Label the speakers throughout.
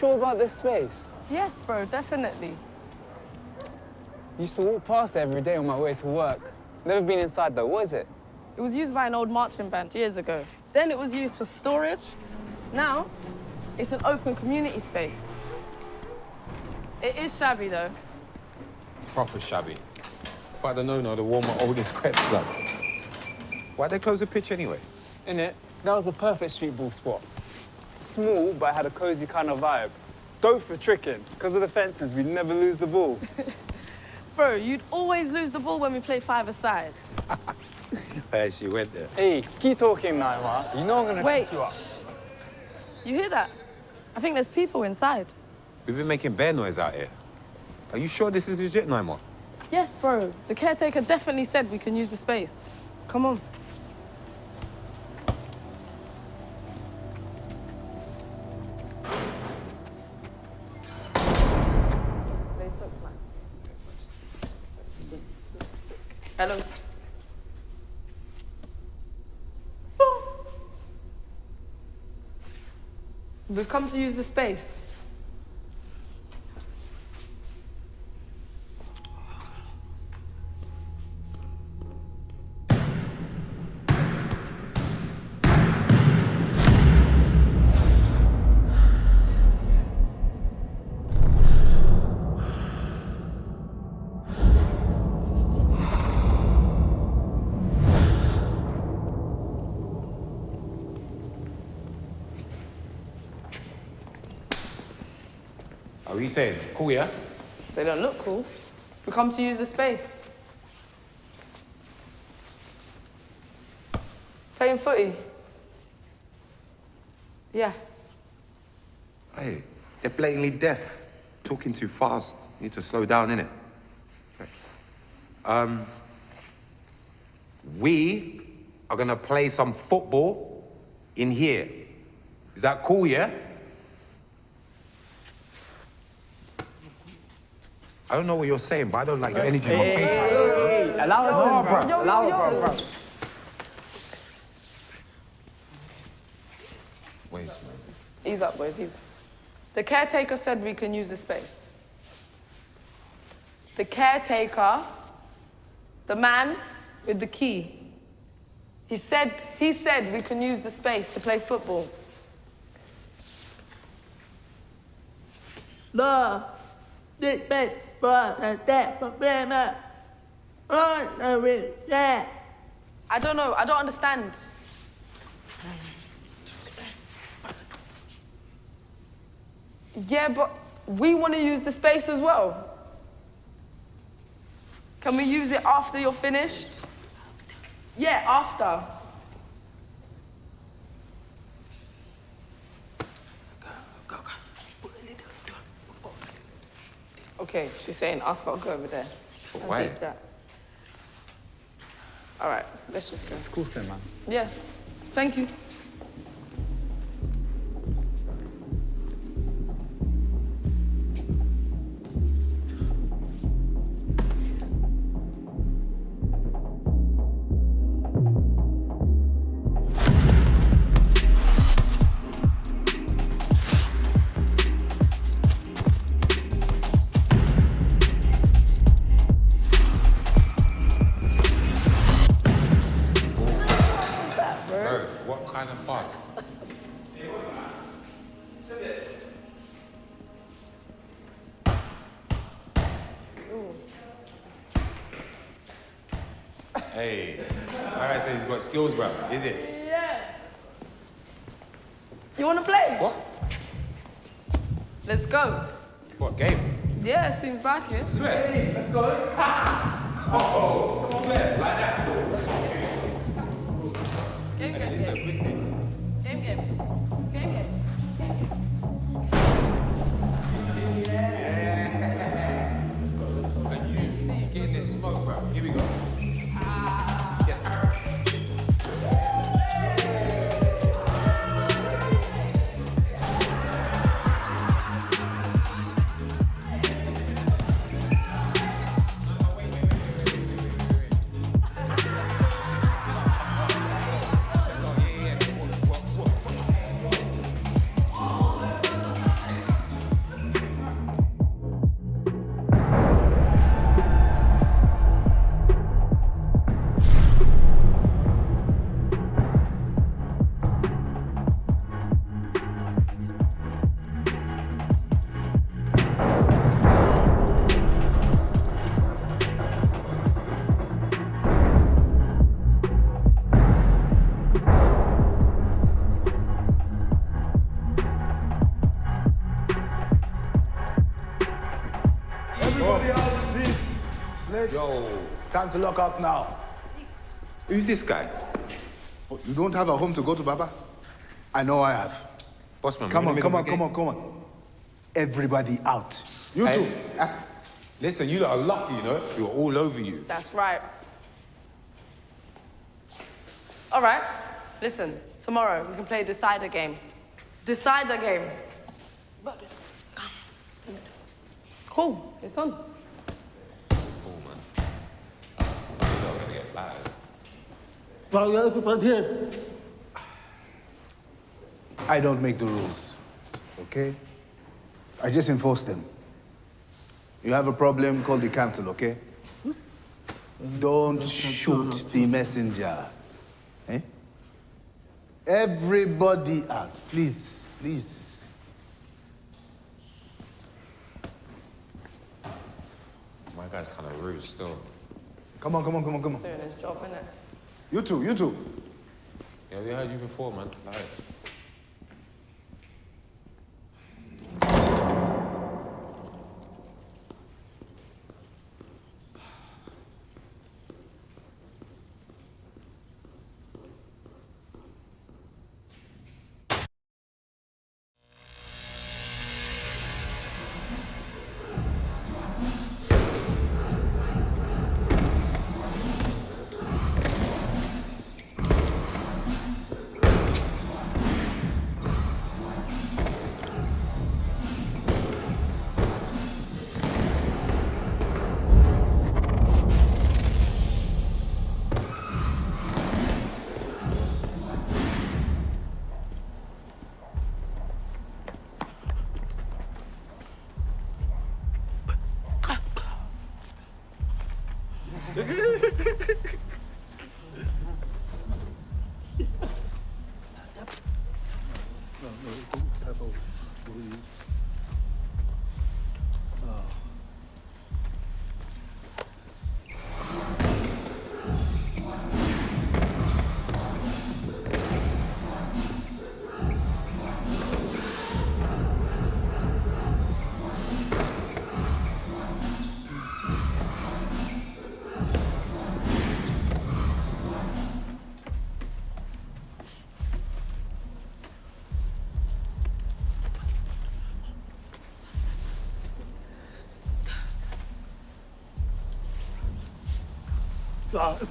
Speaker 1: sure about this space?
Speaker 2: Yes, bro, definitely.
Speaker 1: Used to walk past it every day on my way to work. Never been inside though, what is it?
Speaker 2: It was used by an old marching band years ago. Then it was used for storage. Now, it's an open community space. It is shabby, though.
Speaker 3: Proper shabby. If I'd have known, I'd have worn my oldest Crepes club. Why'd they close the pitch anyway?
Speaker 1: Innit? That was the perfect street ball spot. Small, but it had a cozy kind of vibe. Dope for tricking. Because of the fences, we'd never lose the ball.
Speaker 2: Bro, you'd always lose the ball when we play five-a-side.
Speaker 3: There she went there.
Speaker 1: Hey, keep talking, Naima. You know I'm gonna piss you up.
Speaker 2: You hear that? I think there's people inside.
Speaker 3: We've been making bear noise out here. Are you sure this is legit, Naima?
Speaker 2: Yes, bro. The caretaker definitely said we can use the space. Come on. Hello. We've come to use the space.
Speaker 3: What are you saying? Cool, yeah?
Speaker 2: They don't look cool. We come to use the space. Playing footy. Yeah.
Speaker 3: Hey, they're blatantly deaf. Talking too fast. Need to slow down, innit? We are gonna play some football in here. Is that cool, yeah? I don't know what you're saying, but I don't like your energy.
Speaker 1: Hey, allow us in, bro.
Speaker 2: Yo,
Speaker 1: allow
Speaker 2: yo,
Speaker 1: it,
Speaker 2: yo.
Speaker 1: bro.
Speaker 3: Wait, man.
Speaker 2: Ease up, boys. The caretaker said we can use the space. The caretaker, the man with the key, he said we can use the space to play football.
Speaker 4: I
Speaker 2: don't know. I don't understand. Yeah, but we want to use the space as well. Can we use it after you're finished? Yeah, after. Okay, she's saying us got to go over there.
Speaker 3: Why?
Speaker 2: Keep that. All right, let's just go.
Speaker 1: It's cool, sir, man.
Speaker 2: Yeah, thank you.
Speaker 3: What kind of fuss? Hey, I say he's got skills, bro. Is it?
Speaker 2: Yeah. You want to play?
Speaker 3: What?
Speaker 2: Let's go.
Speaker 3: What, game?
Speaker 2: Yeah, seems like it.
Speaker 3: Swear.
Speaker 1: Hey, let's go.
Speaker 3: Oh, swear, like that.
Speaker 2: Game, game,
Speaker 3: This is a
Speaker 2: game.
Speaker 3: big thing.
Speaker 2: Game, game. Game, game.
Speaker 3: And you getting this smoke, bro. Here we go. Yes.
Speaker 4: Yo, it's time to lock up now.
Speaker 3: Who's this guy?
Speaker 4: You don't have a home to go to, Baba? I know I have.
Speaker 3: Bossman,
Speaker 4: Come on. Everybody out. You
Speaker 3: Hey.
Speaker 4: two.
Speaker 3: Listen, you lot are lucky, you know? You're all over you.
Speaker 2: That's right. All right, listen, tomorrow we can play Decider game. Decider game. Cool, it's on.
Speaker 3: Oh, man. You're not gonna get bad.
Speaker 4: I don't make the rules, okay? I just enforce them. You have a problem, call the council, okay? Don't shoot the messenger. Eh? Everybody out, please, please.
Speaker 3: My guy's kind of rude still.
Speaker 4: Come on.
Speaker 2: Doing his job, innit?
Speaker 4: You two.
Speaker 3: Yeah, we heard you before, man. Like,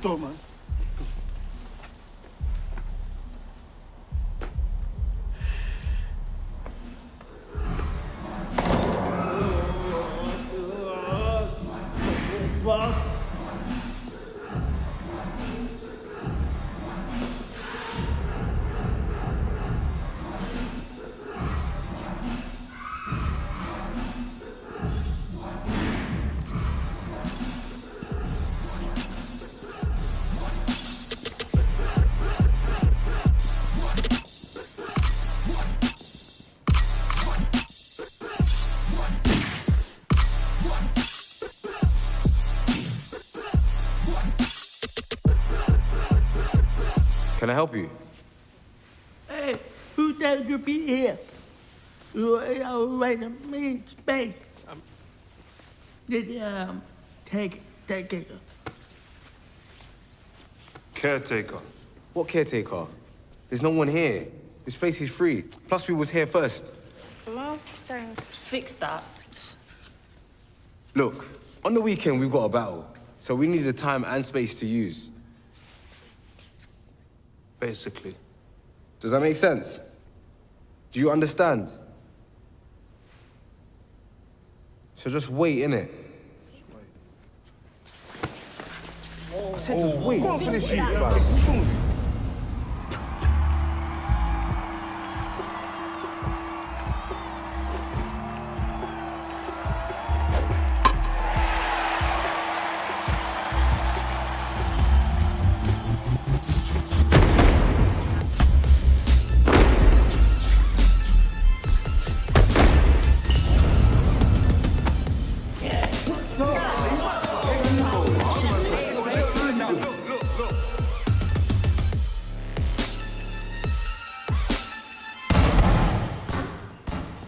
Speaker 5: Toma.
Speaker 3: can I help you?
Speaker 5: Hey, who tells you be here? You are right in main space. Take it.
Speaker 6: Caretaker.
Speaker 7: What caretaker? There's no one here. This place is free. Plus, we was here first.
Speaker 8: Well, then fix that.
Speaker 7: Look, on the weekend, we've got a battle. So we need the time and space to use.
Speaker 6: Basically.
Speaker 7: Does that make sense? Do you understand? So just wait, innit? I said just wait.
Speaker 8: Go on, finish it.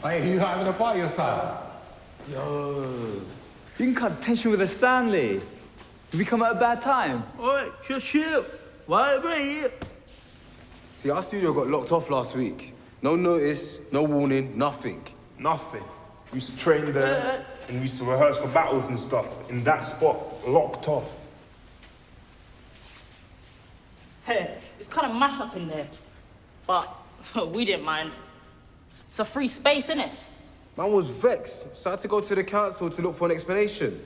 Speaker 3: Hey, you not having a party outside?
Speaker 1: Yo, you can cut the tension with a Stanley. Did we come at a bad time?
Speaker 5: All right, just chill. Why am I here?
Speaker 7: See, our studio got locked off last week. No notice, no warning, nothing.
Speaker 6: Nothing. We used to train there, and we used to rehearse for battles and stuff in that spot, locked off.
Speaker 8: Hey, it's kind of mash up in there. But we didn't mind. It's a free space, innit?
Speaker 7: Man was vexed, so I had to go to the council to look for an explanation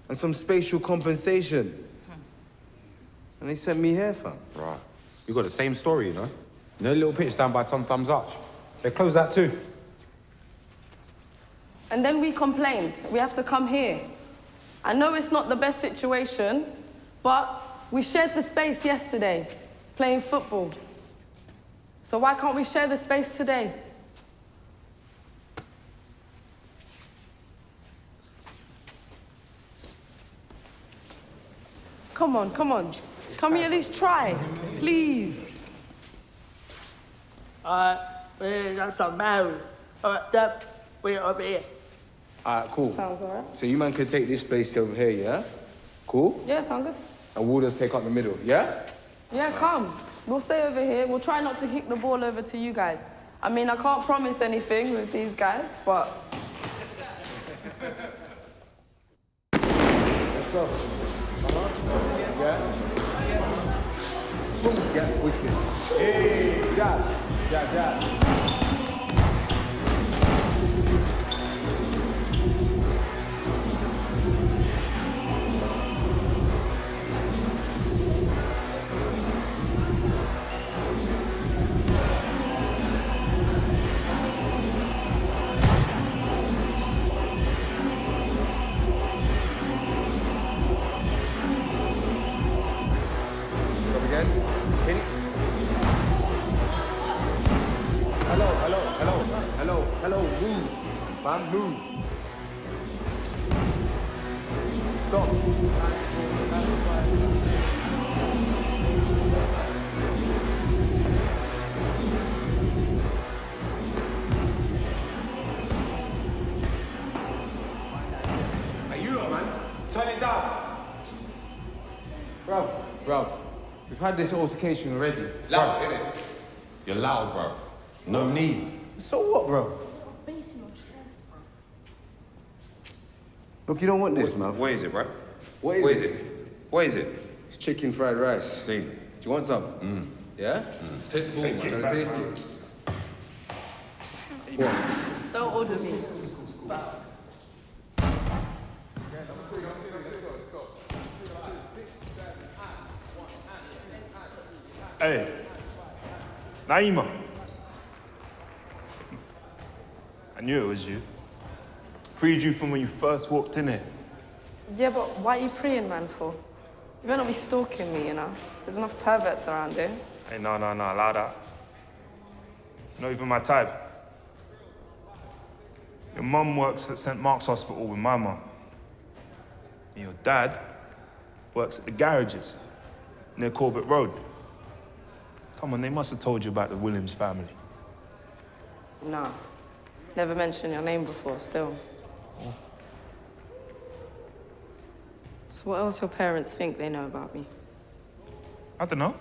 Speaker 7: and some spatial compensation. And they sent me here, fam.
Speaker 3: Right. You got the same story, you know? You know, little pitch down by Tom Thumbs Up. They closed that too.
Speaker 2: And then we complained. We have to come here. I know it's not the best situation, but we shared the space yesterday, playing football. So why can't we share the space today? Come on, come on. Can we at least try? Please.
Speaker 5: That's not married. That, we're over here.
Speaker 7: All right, cool.
Speaker 2: Sounds all right.
Speaker 7: So you man can take this space over here, yeah? Cool?
Speaker 2: Yeah, sound good.
Speaker 7: And we'll just take up the middle, yeah?
Speaker 2: Yeah, come. We'll stay over here. We'll try not to kick the ball over to you guys. I mean, I can't promise anything with these guys, but...
Speaker 7: Let's go. Yeah? Boom, yeah, wicked. Hey, jab, jab, jab. Hello, move. Man, move. Stop.
Speaker 3: Hey, you lot, man. Turn it down.
Speaker 7: Bruv, we've had this altercation already.
Speaker 3: Loud, innit? You're loud, bro. No need.
Speaker 7: So what, bro? Look, you don't want this, man.
Speaker 3: What is it, bro?
Speaker 7: What is it?
Speaker 3: What is it?
Speaker 7: It's chicken fried rice.
Speaker 3: See.
Speaker 7: Do you want some? Yeah?
Speaker 3: Take the ball, man.
Speaker 7: Can I taste it? What?
Speaker 2: Don't order me.
Speaker 6: Hey, Naima. I knew it was you. Freed you from when you first walked in here.
Speaker 2: Yeah, but why are you preying, man, for? You better not be stalking me, you know? There's enough perverts around here.
Speaker 6: Hey, no, allow that. Not even my type. Your mum works at St. Mark's Hospital with my mum. And your dad works at the garages near Corbett Road. Come on, they must have told you about the Williams family.
Speaker 2: No. Never mentioned your name before, still.
Speaker 6: Oh.
Speaker 2: So what else your parents think they know about me?
Speaker 6: I don't know.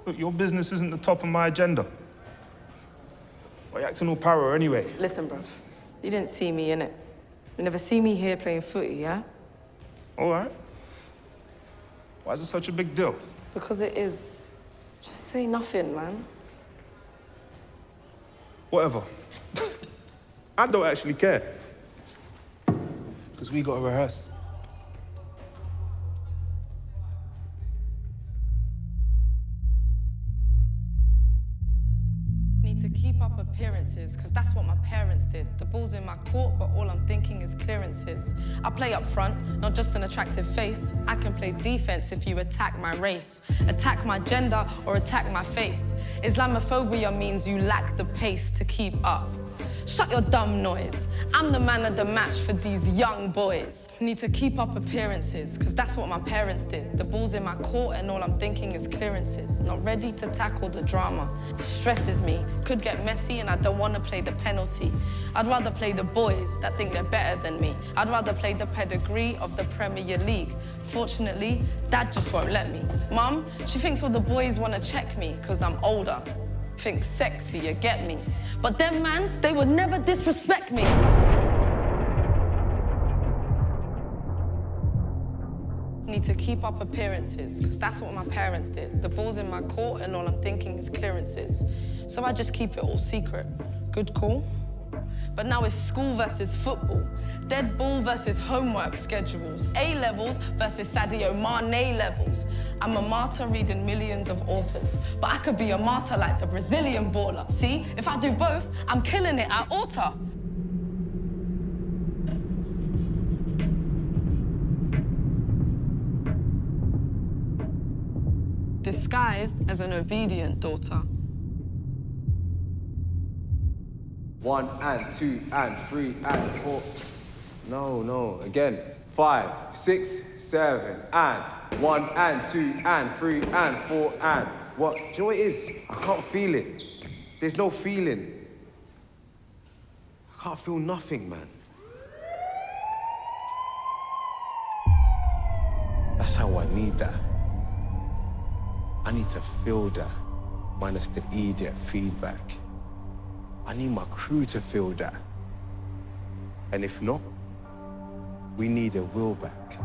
Speaker 6: Look, your business isn't the top of my agenda. Why are you acting all paro anyway?
Speaker 2: Listen, bruv. You didn't see me, innit? You never see me here playing footy, yeah?
Speaker 6: All right. Why is it such a big deal?
Speaker 2: Because it is. Just say nothing, man.
Speaker 6: Whatever. I don't actually care. Because we gotta rehearse.
Speaker 2: Need to keep up appearances, because that's what my parents did. The ball's in my court, but all I'm thinking is clearances. I play up front, not just an attractive face. I can play defense if you attack my race, attack my gender, or attack my faith. Islamophobia means you lack the pace to keep up. Shut your dumb noise. I'm the man of the match for these young boys. Need to keep up appearances, because that's what my parents did. The ball's in my court and all I'm thinking is clearances. Not ready to tackle the drama. It stresses me. Could get messy and I don't want to play the penalty. I'd rather play the boys that think they're better than me. I'd rather play the pedigree of the Premier League. Fortunately, Dad just won't let me. Mum, she thinks all the boys want to check me because I'm older. Think sexy, you get me. But them mans, they would never disrespect me. Need to keep up appearances, because that's what my parents did. The ball's in my court and all I'm thinking is clearances. So I just keep it all secret. Good call. But now it's school versus football. Dead ball versus homework schedules. A-levels versus Sadio Mane levels. I'm a martyr reading millions of authors, but I could be a martyr like the Brazilian baller. See, if I do both, I'm killing it at altar. Disguised as an obedient daughter.
Speaker 7: 1 and 2 and 3 and 4. No, again. 5, 6, 7 and 1 and 2 and 3 and 4 and what? Do you know what it is? I can't feel it. There's no feeling. I can't feel nothing, man.
Speaker 3: That's how I need that. I need to feel that, minus the idiot feedback. I need my crew to feel that. And if not, we need a will back.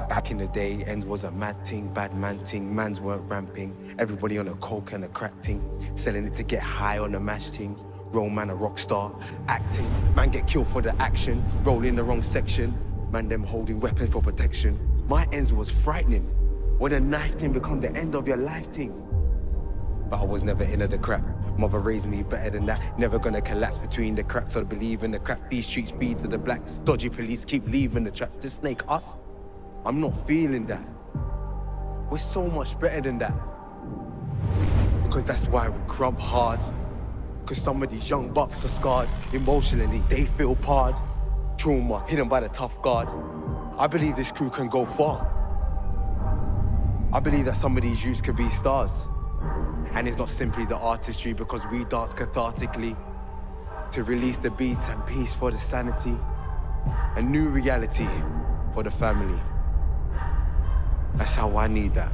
Speaker 3: Back in the day, ends was a mad ting, bad man ting, mans weren't ramping, everybody on a coke and a crack ting, selling it to get high on a mash ting, roll man a rock star, acting, man get killed for the action, roll in the wrong section, man them holding weapons for protection. My ends was frightening, when a knife ting become the end of your life ting. But I was never into the crap. Mother raised me better than that. Never gonna collapse between the cracks or believe in the crap. These streets feed to the blacks. Dodgy police keep leaving the traps. This snake us? I'm not feeling that. We're so much better than that. Because that's why we crump hard. Because some of these young bucks are scarred. Emotionally, they feel parred. Trauma hidden by the tough guard. I believe this crew can go far. I believe that some of these youths could be stars. And it's not simply the artistry because we dance cathartically to release the beats and peace for the sanity. A new reality for the family. That's how I need that.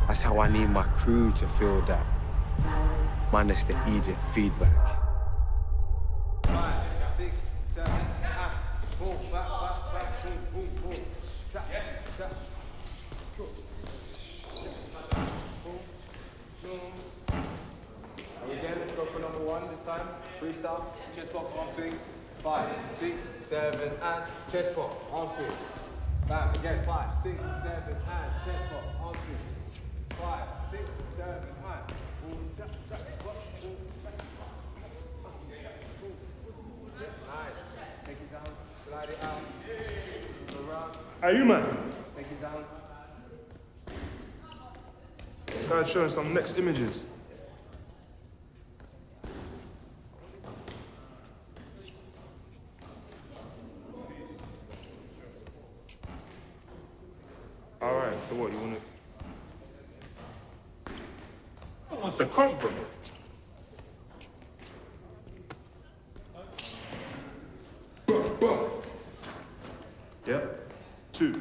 Speaker 3: That's how I need my crew to feel that. Minus the idiot feedback.
Speaker 7: 5, 6, 7, 8, boom, back, boom, boom, tap, tap. Again, let's go for number 1 this time. Freestyle, chest box, arm swing. 5, 6, 7, and chest box, arm swing. Bam, again, 5, 6, 7, and chest box, arm swing. 5, 6, 7, and boom, tap, tap, boom, back. Nice. Take it down, slide it out. Around.
Speaker 6: Hey, you man.
Speaker 7: Take it down.
Speaker 6: This guy's showing some next images. All right, so what, you want to... Who wants to crump, bro? Yep. 2.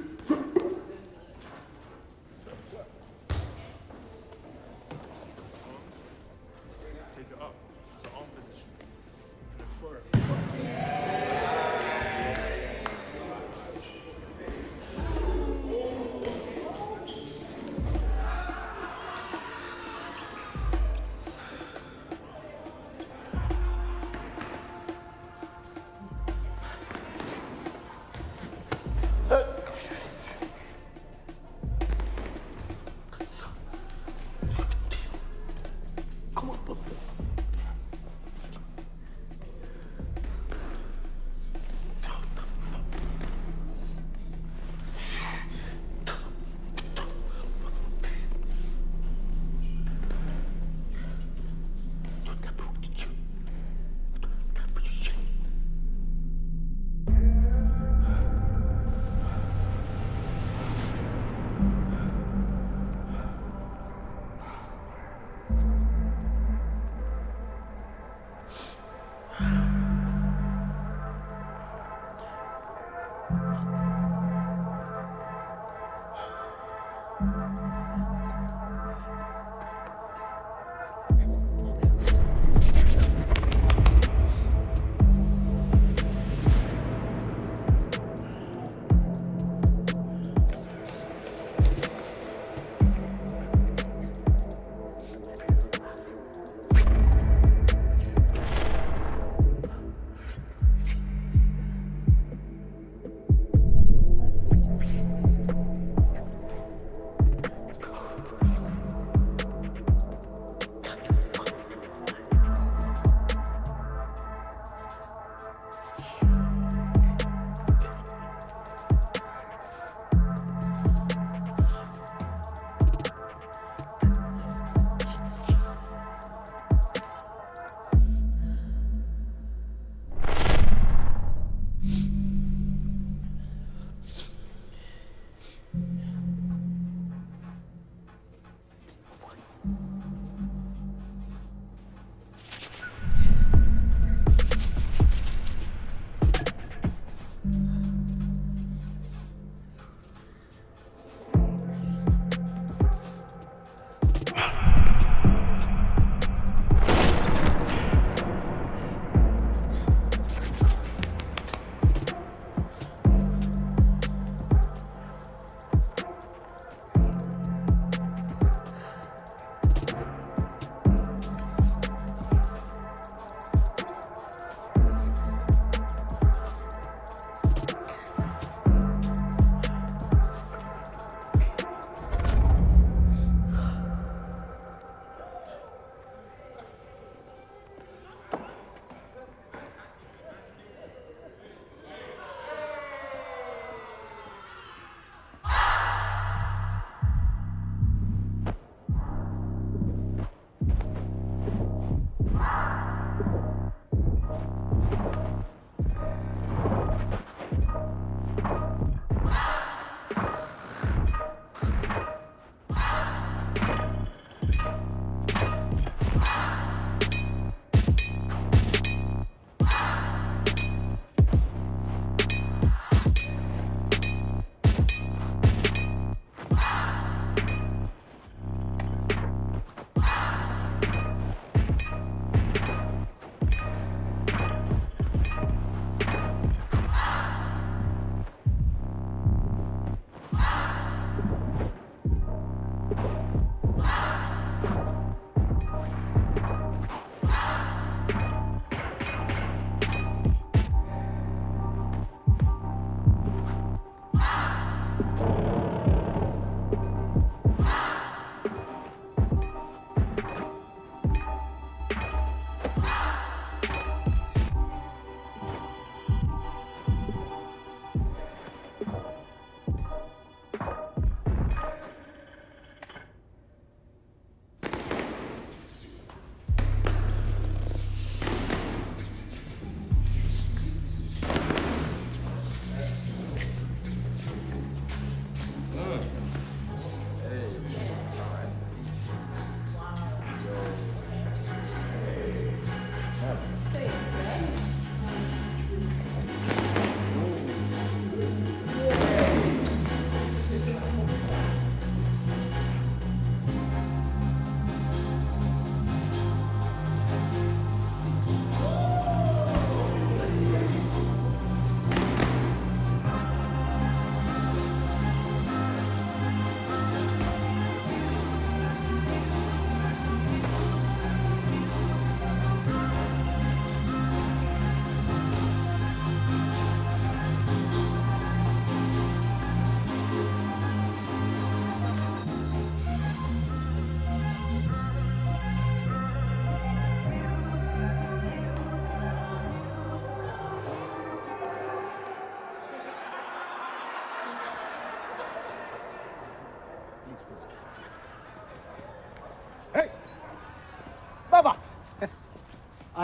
Speaker 6: Take it up. It's an arm position. And then throw it.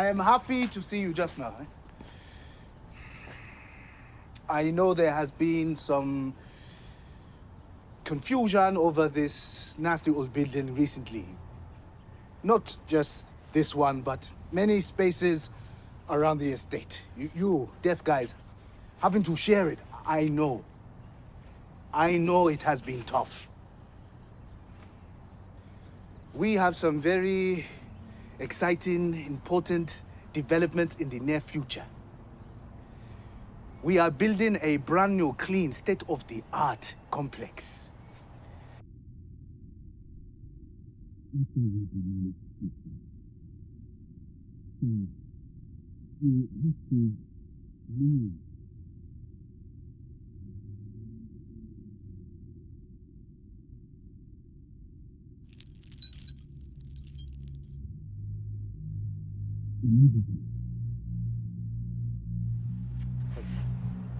Speaker 4: I am happy to see you just now. I know there has been some confusion over this nasty old building recently. Not just this one, but many spaces around the estate. You deaf guys, having to share it. I know. I know it has been tough. We have some very exciting, important developments in the near future. We are building a brand new, clean, state-of-the-art complex.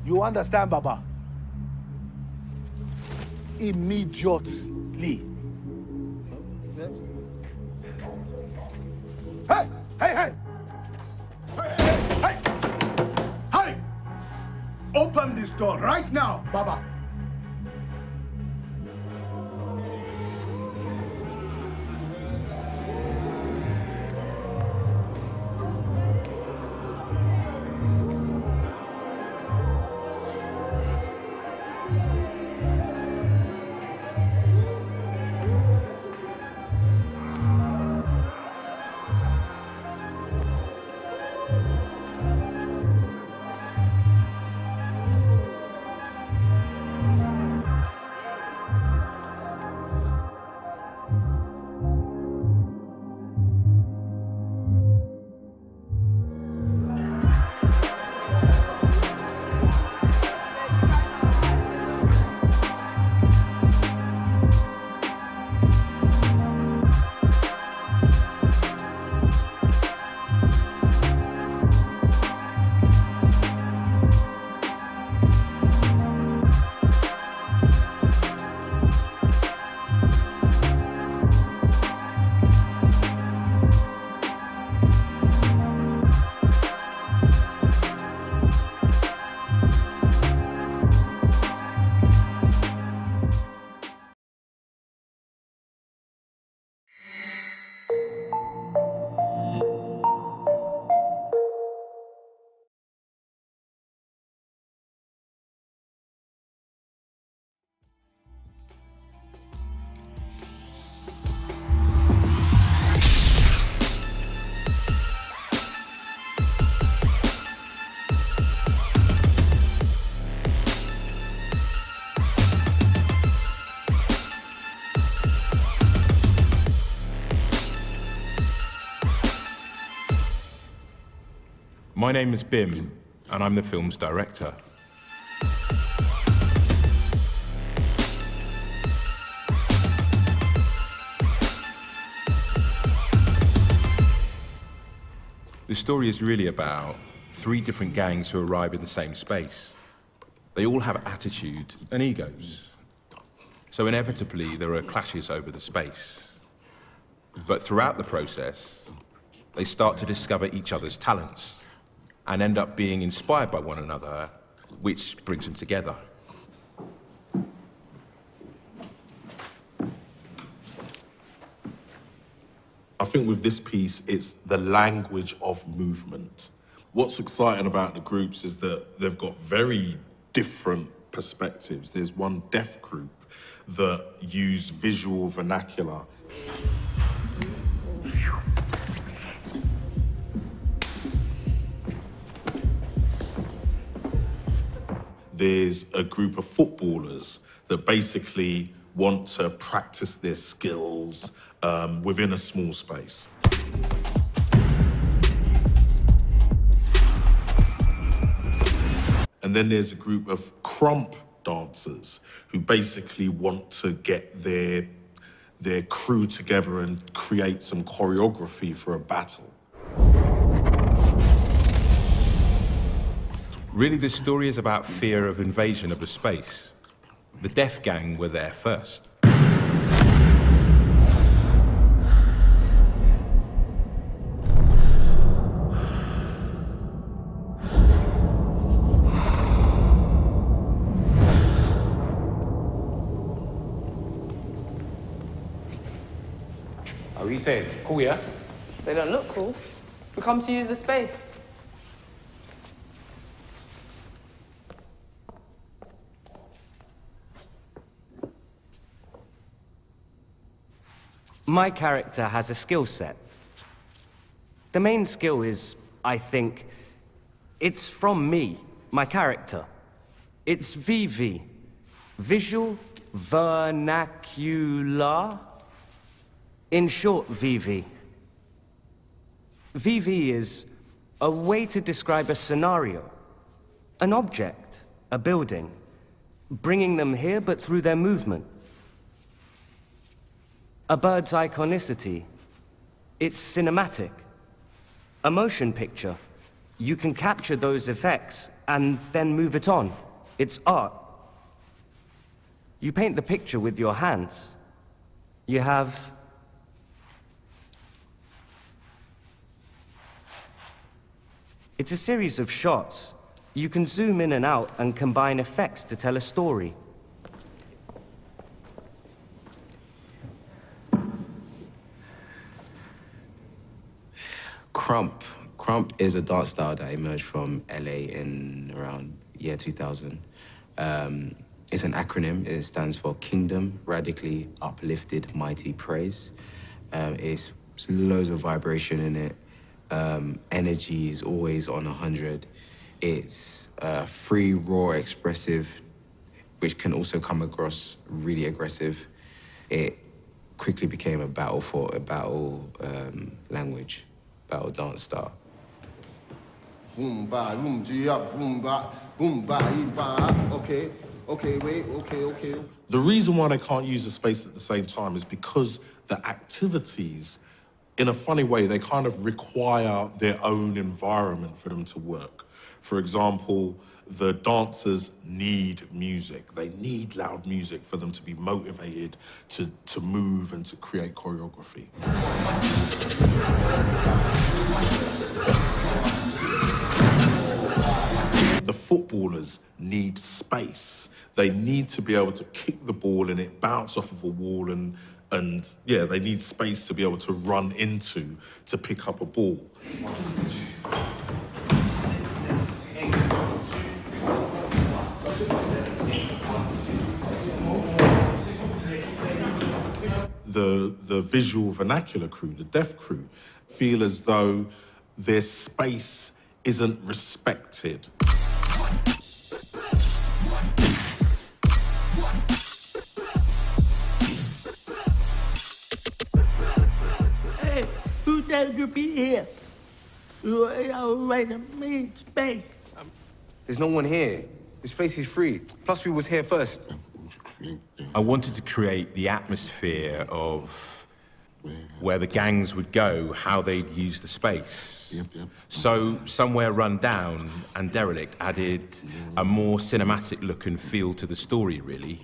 Speaker 4: You understand, Baba? Immediately. Hey! Hey, hey! Hey, hey, hey! Hey! Open this door right now, Baba.
Speaker 3: My name is Bim, and I'm the film's director. The story is really about 3 different gangs who arrive in the same space. They all have attitude and egos. So inevitably, there are clashes over the space. But throughout the process, they start to discover each other's talents and end up being inspired by one another, which brings them together.
Speaker 9: I think with this piece, it's the language of movement. What's exciting about the groups is that they've got very different perspectives. There's one deaf group that use visual vernacular. There's a group of footballers that basically want to practice their skills within a small space. And then there's a group of crump dancers who basically want to get their crew together and create some choreography for a battle.
Speaker 3: Really, this story is about fear of invasion of the space. The deaf gang were there first.
Speaker 10: What are you saying? Cool, yeah?
Speaker 2: They don't look cool. We come to use the space.
Speaker 10: My character has a skill set. The main skill is, I think, it's from me, my character. It's VV, Visual Vernacular. In short, VV. VV is a way to describe a scenario, an object, a building, bringing them here but through their movement. A bird's iconicity, it's cinematic. A motion picture, you can capture those effects and then move it on. It's art. You paint the picture with your hands. You have... It's a series of shots. You can zoom in and out and combine effects to tell a story.
Speaker 11: Crump. Crump is a dance style that emerged from LA in around year 2000. It's an acronym. It stands for Kingdom, Radically Uplifted, Mighty Praise. It's loads of vibration in it. Energy is always on 100. It's free, raw, expressive, which can also come across really aggressive. It quickly became a battle language, battle dance style.
Speaker 7: Okay, wait, okay.
Speaker 9: The reason why they can't use the space at the same time is because the activities, in a funny way, they kind of require their own environment for them to work. For example, the dancers need music. They need loud music for them to be motivated to move and to create choreography. The footballers need space. They need to be able to kick the ball and it bounce off of a wall and yeah, they need space to be able to run into to pick up a ball. The visual vernacular crew, the deaf crew, feel as though their space isn't respected.
Speaker 5: Hey, who tells you be here? You are right in main space.
Speaker 7: There's no one here. This place is free. Plus, we was here first.
Speaker 12: I wanted to create the atmosphere of where the gangs would go, how they'd use the space. So Somewhere Run Down and Derelict added a more cinematic look and feel to the story, really.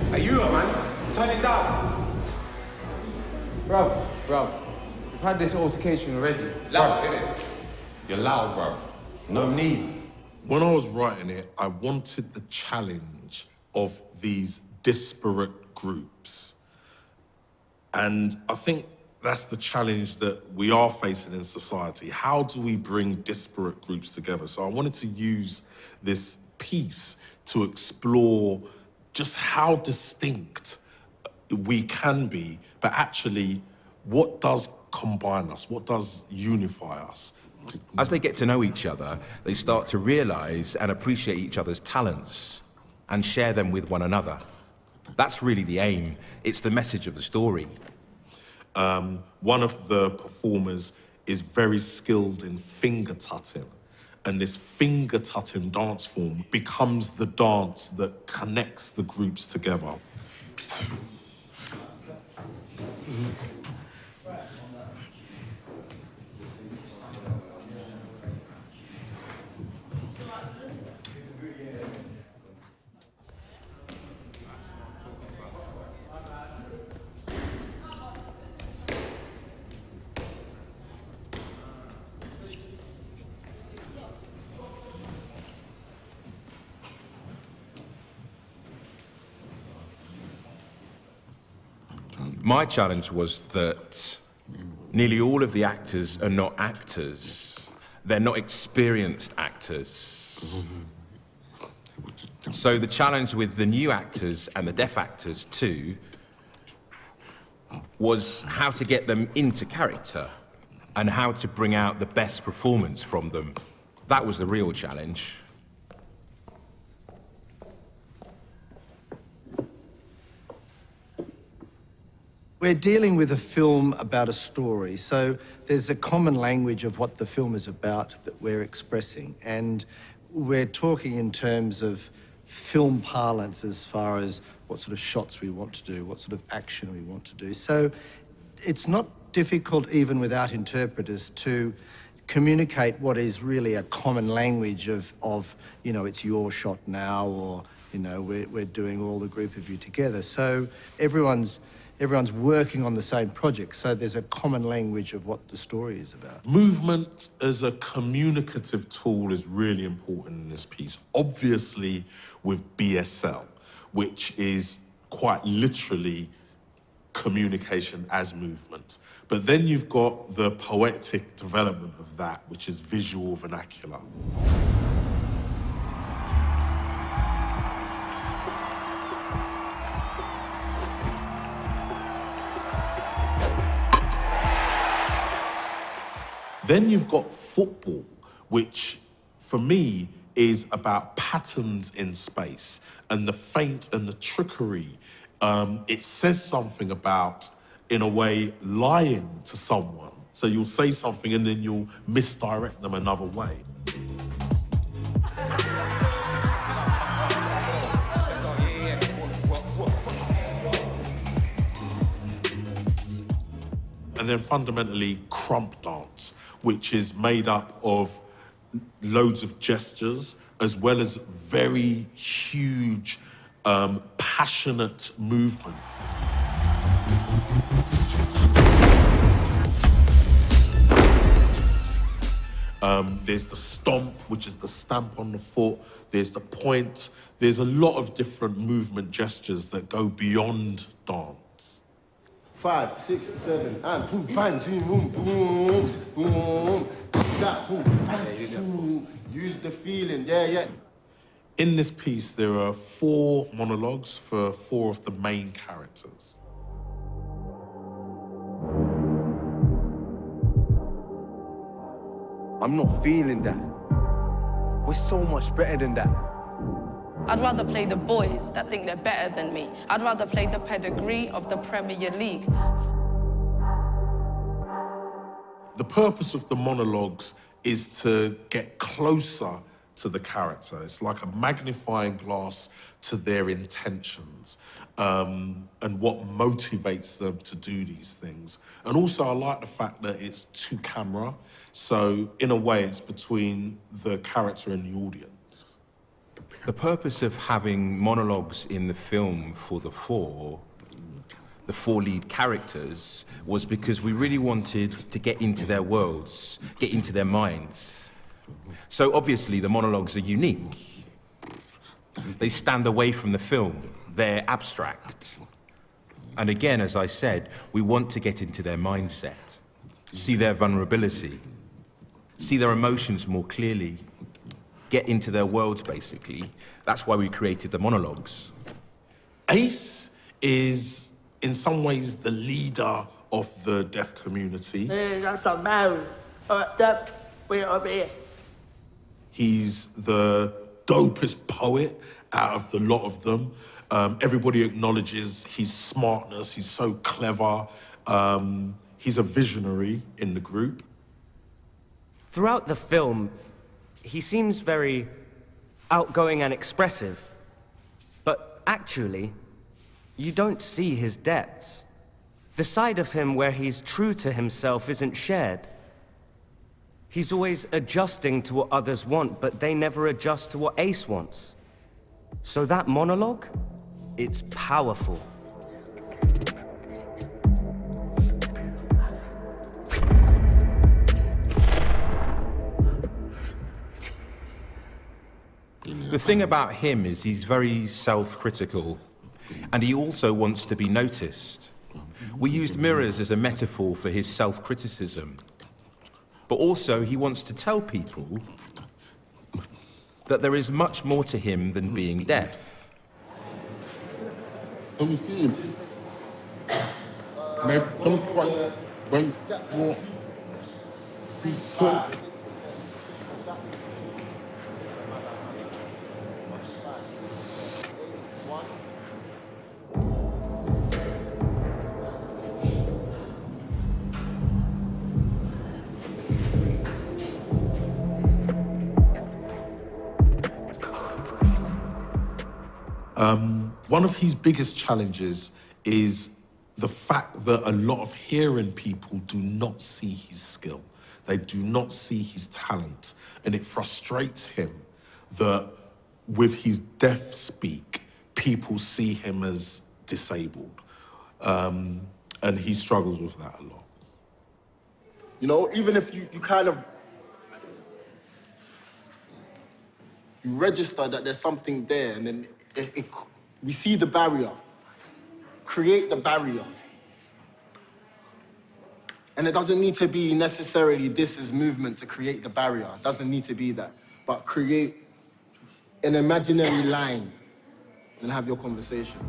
Speaker 7: Hey, you man, turn it down. Bro, we've had this altercation already.
Speaker 3: Loud, innit? You're loud, bro. No need.
Speaker 9: When I was writing it, I wanted the challenge of these disparate groups. And I think that's the challenge that we are facing in society. How do we bring disparate groups together? So I wanted to use this piece to explore just how distinct we can be, but actually, what does combine us? What does unify us?
Speaker 12: As they get to know each other, they start to realize and appreciate each other's talents and share them with one another. That's really the aim. It's the message of the story.
Speaker 9: One of the performers is very skilled in finger tutting, and this finger tutting dance form becomes the dance that connects the groups together.
Speaker 12: My challenge was that nearly all of the actors are not actors. They're not experienced actors. So the challenge with the new actors and the deaf actors too was how to get them into character and how to bring out the best performance from them. That was the real challenge.
Speaker 13: We're dealing with a film about a story, so there's a common language of what the film is about that we're expressing, and we're talking in terms of film parlance as far as what sort of shots we want to do, what sort of action we want to do. So it's not difficult, even without interpreters, to communicate what is really a common language of you know, it's your shot now, or, you know, we're doing all the group of you together. So everyone's working on the same project, so there's a common language of what the story is about.
Speaker 9: Movement as a communicative tool is really important in this piece. Obviously with BSL, which is quite literally communication as movement. But then you've got the poetic development of that, which is visual vernacular. Then you've got football, which for me is about patterns in space and the feint and the trickery. It says something about, in a way, lying to someone. So you'll say something and then you'll misdirect them another way. And then fundamentally, crump dance, which is made up of loads of gestures, as well as very huge, passionate movement. There's the stomp, which is the stamp on the foot. There's the point. There's a lot of different movement gestures that go beyond dance.
Speaker 7: 5, 6, 7, and boom, bang, boom, boom, boom, that, boom, bang, use the feeling, yeah.
Speaker 9: In this piece, there are 4 monologues for 4 of the main characters.
Speaker 7: I'm not feeling that. We're so much better than that.
Speaker 2: I'd rather play the boys that think they're better than me. I'd rather play the pedigree of the Premier League.
Speaker 9: The purpose of the monologues is to get closer to the character. It's like a magnifying glass to their intentions and what motivates them to do these things. And also I like the fact that it's to camera, so in a way it's between the character and the audience.
Speaker 12: The purpose of having monologues in the film for the four lead characters was because we really wanted to get into their worlds, get into their minds. So obviously the monologues are unique. They stand away from the film. They're abstract. And again, as I said, we want to get into their mindset, see their vulnerability, see their emotions more clearly, get into their worlds, basically. That's why we created the monologues.
Speaker 9: Ace is, in some ways, the leader of the deaf community. He's the dopest poet out of the lot of them. Everybody acknowledges his smartness, he's so clever. He's a visionary in the group.
Speaker 10: Throughout the film, he seems very outgoing and expressive, but actually, you don't see his depths. The side of him where he's true to himself isn't shared. He's always adjusting to what others want, but they never adjust to what Ace wants. So that monologue, it's powerful.
Speaker 12: The thing about him is he's very self-critical, and he also wants to be noticed. We used mirrors as a metaphor for his self-criticism. But also, he wants to tell people that there is much more to him than being deaf.
Speaker 9: One of his biggest challenges is the fact that a lot of hearing people do not see his skill. They do not see his talent. And it frustrates him that with his deaf speak, people see him as disabled. And he struggles with that a lot.
Speaker 14: You know, even if you kind of you register that there's something there, and then we see the barrier, create the barrier. And it doesn't need to be necessarily this is movement to create the barrier. It doesn't need to be that. But create an imaginary line and have your conversation.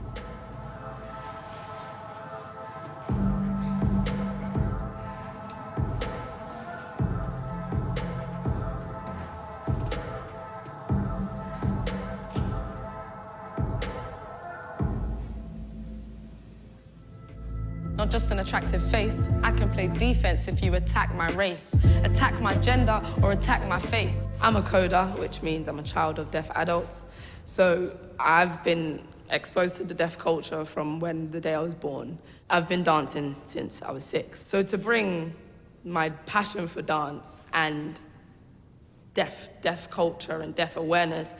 Speaker 2: Not just an attractive face, I can play defense if you attack my race, attack my gender, or attack my faith. I'm a coder, which means I'm a child of deaf adults. So I've been exposed to the deaf culture from the day I was born. I've been dancing since I was 6. So to bring my passion for dance and deaf culture and deaf awareness,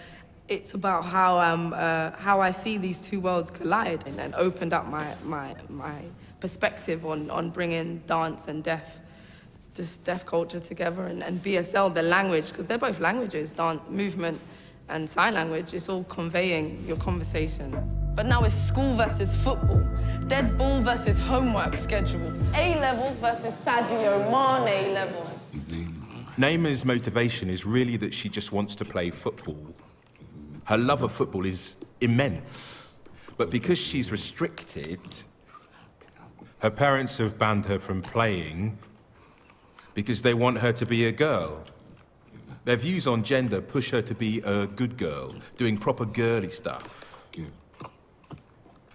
Speaker 2: it's about how I see these two worlds collide, and opened up my perspective on bringing dance and deaf culture together, and BSL, the language, because they're both languages, dance, movement and sign language, it's all conveying your conversation. But now it's school versus football, dead ball versus homework schedule, A-levels versus Sadio Mane levels.
Speaker 12: Naima's motivation is really that she just wants to play football. Her love of football is immense, but because she's restricted, her parents have banned her from playing because they want her to be a girl. Their views on gender push her to be a good girl, doing proper girly stuff.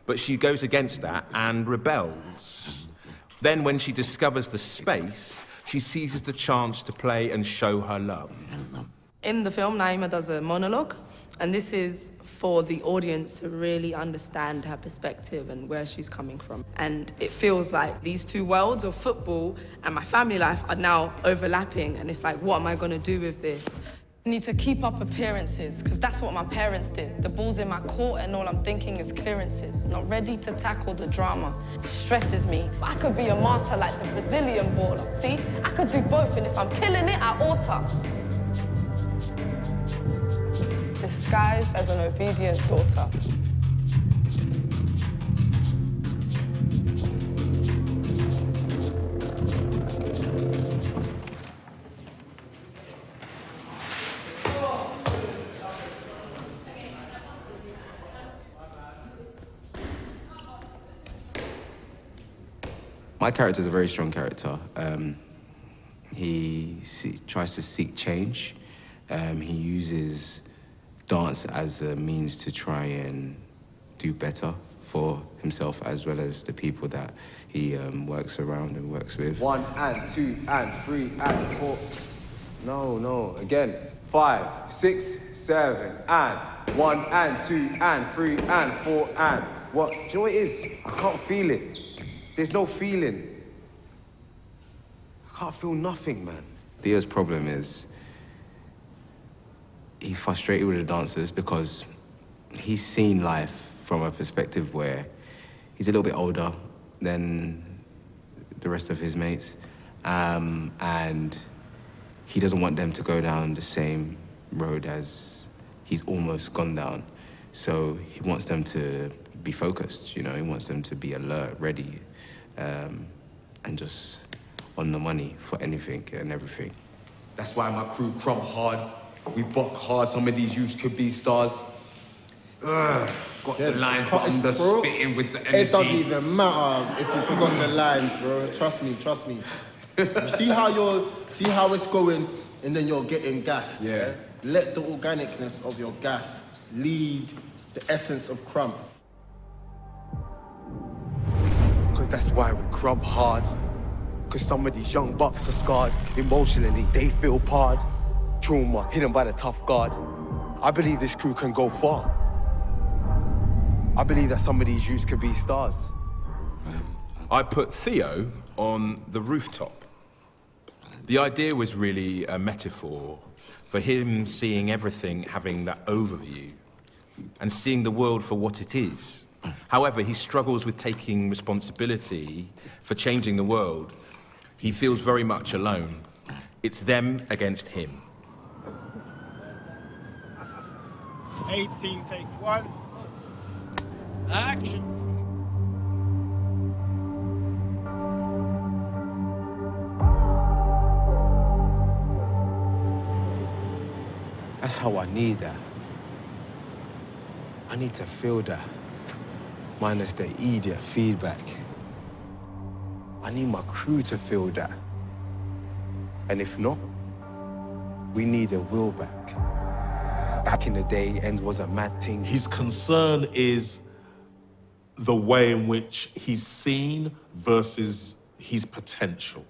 Speaker 12: But she goes against that and rebels. Then when she discovers the space, she seizes the chance to play and show her love.
Speaker 2: In the film, Naima does a monologue, and this is for the audience to really understand her perspective and where she's coming from. And it feels like these two worlds of football and my family life are now overlapping, and it's like, what am I gonna do with this? I need to keep up appearances, because that's what my parents did. The ball's in my court and all I'm thinking is clearances. Not ready to tackle the drama. It stresses me. I could be a martyr like the Brazilian baller, see? I could do both, and if I'm killing it, I alter. Disguised as an obedient daughter.
Speaker 11: My character is a very strong character. He tries to seek change. He uses dance as a means to try and do better for himself as well as the people that he works around and works with.
Speaker 7: 1 and 2 and 3 and 4. No, again. 5, 6, 7 and 1 and 2 and 3 and 4 and what? Do you know what it is? I can't feel it. There's no feeling. I can't feel nothing, man.
Speaker 11: Theo's problem is he's frustrated with the dancers because he's seen life from a perspective where he's a little bit older than the rest of his mates, and he doesn't want them to go down the same road as he's almost gone down. So he wants them to be focused, you know, he wants them to be alert, ready, and just on the money for anything and everything.
Speaker 7: That's why my crew crumb hard. We buck hard. Some of these youths could be stars. Got the lines, but I'm just spitting with the energy.
Speaker 14: It doesn't even matter if you forgot the lines, bro. Trust me, trust me. You see how it's going, and then you're getting gassed. Yeah. Let the organicness of your gas lead the essence of crump.
Speaker 7: Cause that's why we crumb hard. Cause some of these young bucks are scarred. Emotionally, they feel parred. Trauma, hidden by the tough guard. I believe this crew can go far. I believe that some of these youths could be stars.
Speaker 12: I put Theo on the rooftop. The idea was really a metaphor for him seeing everything, having that overview, and seeing the world for what it is. However, he struggles with taking responsibility for changing the world. He feels very much alone. It's them against him.
Speaker 15: 18, take 1. Action.
Speaker 3: That's how I need that. I need to feel that, minus the idiot feedback. I need my crew to feel that. And if not, we need a will back. Back in the day, Ends was a mad thing.
Speaker 9: His concern is the way in which he's seen versus his potential.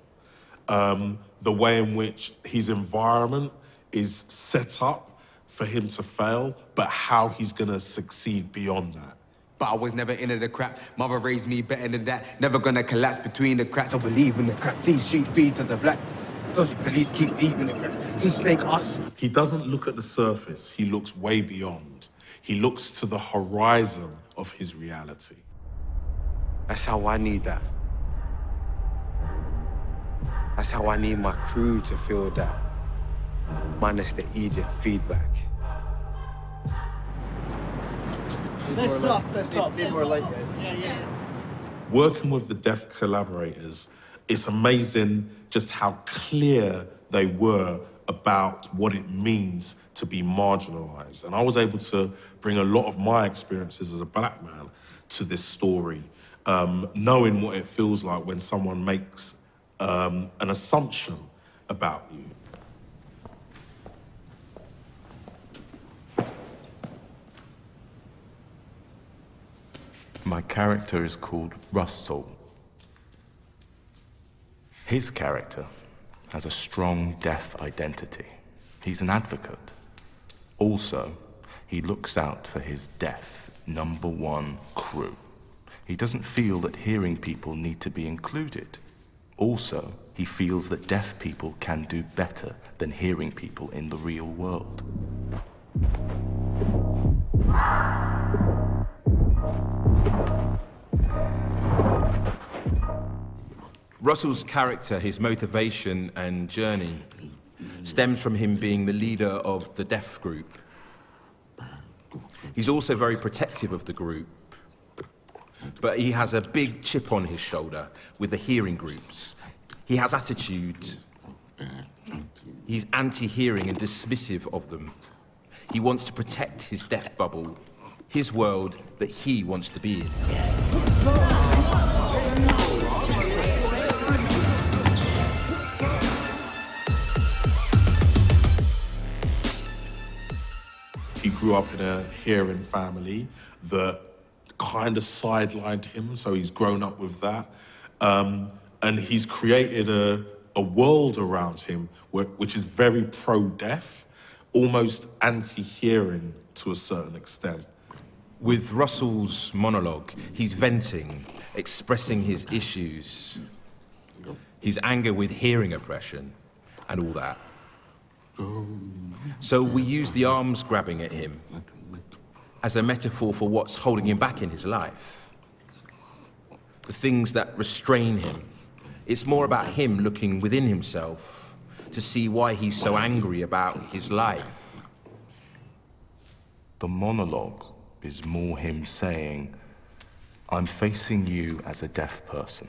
Speaker 9: The way in which his environment is set up for him to fail, but how he's gonna succeed beyond that.
Speaker 7: But I was never into the crap. Mother raised me better than that. Never gonna collapse between the cracks. I believe in the crap. These street feed to the black. Those police keep leaving the cracks to snake us.
Speaker 9: He doesn't look at the surface. He looks way beyond. He looks to the horizon of his reality.
Speaker 3: That's how I need that. That's how I need my crew to feel that, minus the idiot feedback.
Speaker 15: Let's stop. Need more light, guys. Yeah.
Speaker 9: Working with the deaf collaborators, it's amazing just how clear they were about what it means to be marginalized. And I was able to bring a lot of my experiences as a black man to this story, knowing what it feels like when someone makes an assumption about you.
Speaker 16: My character is called Russell. His character has a strong deaf identity. He's an advocate. Also, he looks out for his deaf #1 crew. He doesn't feel that hearing people need to be included. Also, he feels that deaf people can do better than hearing people in the real world.
Speaker 12: Russell's character, his motivation and journey stems from him being the leader of the deaf group. He's also very protective of the group, but he has a big chip on his shoulder with the hearing groups. He has attitude. He's anti-hearing and dismissive of them. He wants to protect his deaf bubble, his world that he wants to be in.
Speaker 9: He grew up in a hearing family that kind of sidelined him, so he's grown up with that. And he's created a world around him which is very pro-deaf, almost anti-hearing to a certain extent.
Speaker 12: With Russell's monologue, he's venting, expressing his issues, his anger with hearing oppression, and all that. So we use the arms grabbing at him as a metaphor for what's holding him back in his life. The things that restrain him. It's more about him looking within himself to see why he's so angry about his life.
Speaker 16: The monologue is more him saying, I'm facing you as a deaf person.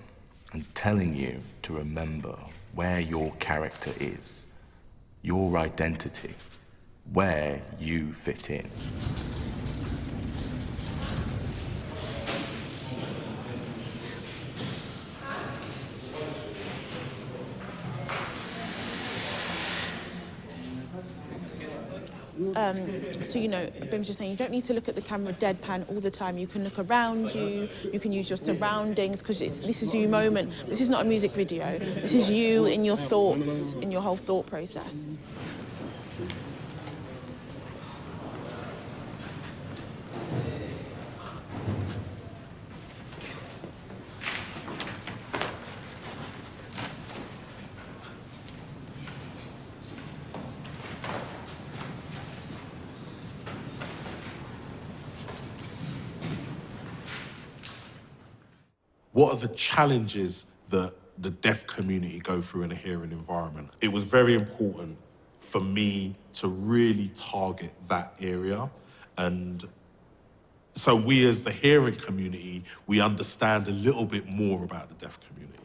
Speaker 16: and telling you to remember where your character is, your identity, where you fit in.
Speaker 17: So, you know, Bim's just saying you don't need to look at the camera deadpan all the time. You can look around you, you can use your surroundings, because this is your moment. This is not a music video. This is you in your thoughts, in your whole thought process.
Speaker 9: What are the challenges that the deaf community go through in a hearing environment? It was very important for me to really target that area. And so we as the hearing community, we understand a little bit more about the deaf community.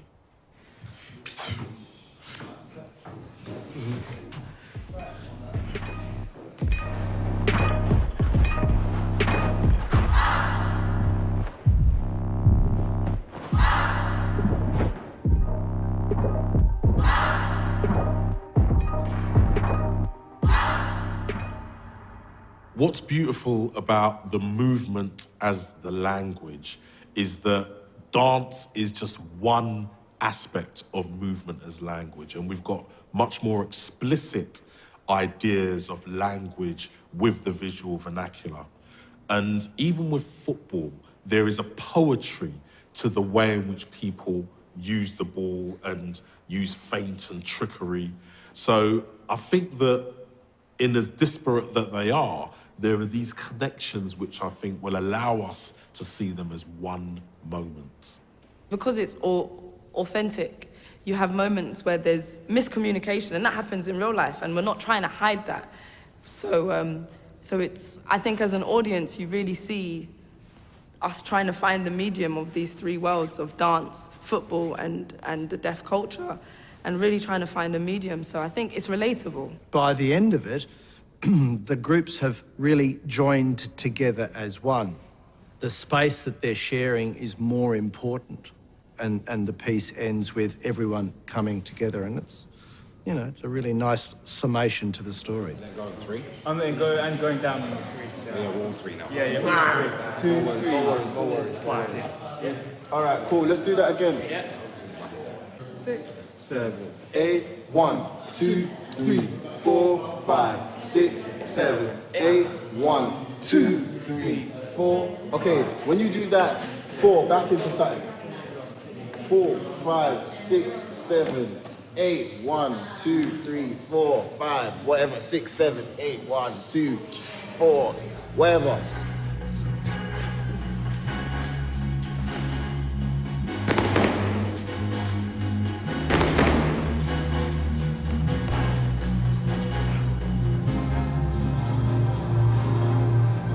Speaker 9: What's beautiful about the movement as the language is that dance is just one aspect of movement as language, and we've got much more explicit ideas of language with the visual vernacular. And even with football, there is a poetry to the way in which people use the ball and use feint and trickery. So I think that in as disparate that they are, there are these connections which I think will allow us to see them as one moment.
Speaker 2: Because it's all authentic, you have moments where there's miscommunication, and that happens in real life, and we're not trying to hide that. So, I think as an audience, you really see us trying to find the medium of these three worlds of dance, football, and the deaf culture, and really trying to find a medium. So I think it's relatable.
Speaker 13: By the end of it, the groups have really joined together as one. The space that they're sharing is more important, and the piece ends with everyone coming together, and it's, you know, it's a really nice summation to the story.
Speaker 1: Then go on 3. I'm then going down on 3.
Speaker 18: Yeah, we're all 3 now.
Speaker 1: Yeah. 2, 3. No worries. 5. Yeah.
Speaker 14: All right, cool. Let's do that again.
Speaker 1: Yeah.
Speaker 14: 6, 7, 8. 1, 2, 3, 4, 5, 6, 7, 8. 1, 2, 3, 4. Okay, when you do that, 4 back into something. 4, 5, 6, 7, 8. 1, 2, 3, 4, 5. Whatever. 6, 7, 8. 1, 2, 4. Whatever.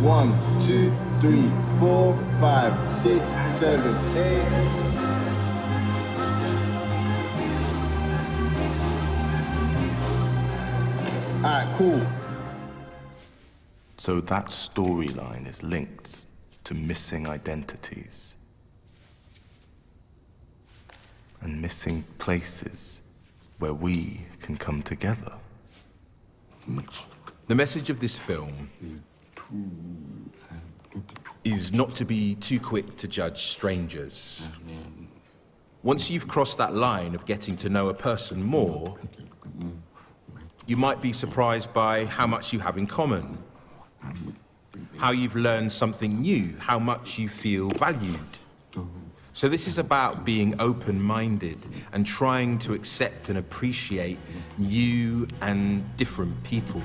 Speaker 14: One, 2, 3, 4, 5, 6, 7, 8. All right, cool.
Speaker 16: So that storyline is linked to missing identities and missing places where we can come together.
Speaker 12: The message of this film is not to be too quick to judge strangers. Once you've crossed that line of getting to know a person more, you might be surprised by how much you have in common, how you've learned something new, how much you feel valued. So this is about being open-minded and trying to accept and appreciate new and different people.